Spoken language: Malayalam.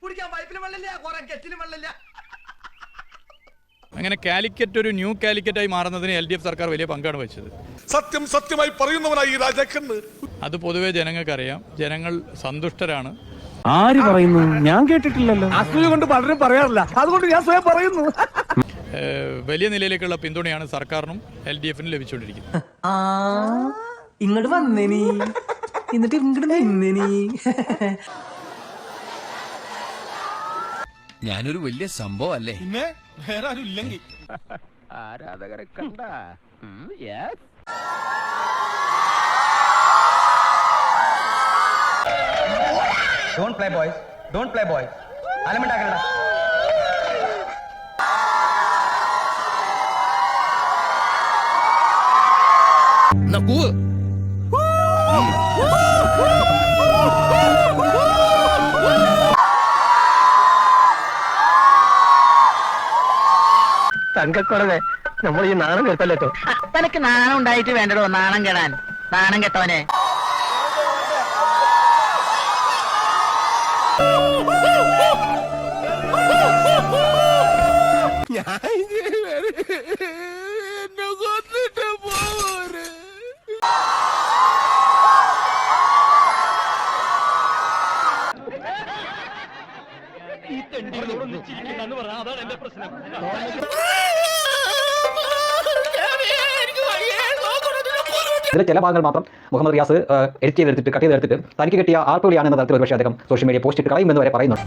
കുടിക്കാൻ പൈപ്പിലും വെള്ളമില്ല, കുറെ കെറ്റിലും വെള്ളമില്ല. അങ്ങനെ കാലിക്കറ്റ് ഒരു ന്യൂ കാലിക്കറ്റായി മാറുന്നതിന് LDF സർക്കാർ വലിയ പങ്കാണ് വഹിച്ചത്. സത്യമായി പറയുന്നവനായി രാജാക്കന്ന്. അത് പൊതുവെ ജനങ്ങൾക്കറിയാം. ജനങ്ങൾ സന്തുഷ്ടരാണ്. ആര് പറയുന്നു? ഞാൻ കേട്ടിട്ടില്ലല്ലോ. അസൂയ കൊണ്ട് പലരും പറയാറില്ല, അതുകൊണ്ട് ഞാൻ സ്വയം പറയുന്നു. വലിയ നിലയിലേക്കുള്ള പിന്തുണയാണ് സർക്കാരിനും LDFനും ലഭിച്ചുകൊണ്ടിരിക്കുന്നത്. ഇങ്ങോട്ട് വന്നേനി, എന്നിട്ട് ഇങ്ങോട്ട് നിന്നേനി. ഞാനൊരു വലിയ സംഭവം അല്ലേ? പിന്നെ വേറെ ആരും ഇല്ലെങ്കിൽ ആരാധകരെ കണ്ട Don't play boys, don't play boys. അലമുണ്ടാക്കണ്ട. തങ്കക്കുറവേ, നമ്മൾ ഈ നാണം കേട്ടല്ലോ. തനക്ക് നാണം ഉണ്ടായിട്ട് വേണ്ടടോ നാണം കെടാൻ. നാണം കെട്ടവനെ. ഇതിലെ ചില ഭാഗങ്ങൾ മാത്രം മുഹമ്മദ് റിയാസ് എഡിറ്റ് ചെയ്തെടുത്തിട്ട് കട്ട് ചെയ്തെടുത്തിട്ട് തനിക്ക് കിട്ടിയ ആർപ്പുളിയാണ് എന്ന തരത്തിൽ ഒരുപക്ഷെ അദ്ദേഹം സോഷ്യൽ മീഡിയ പോസ്റ്റ് ഇട്ട് കളയുമെന്ന് വരെ പറയുന്നുണ്ട്.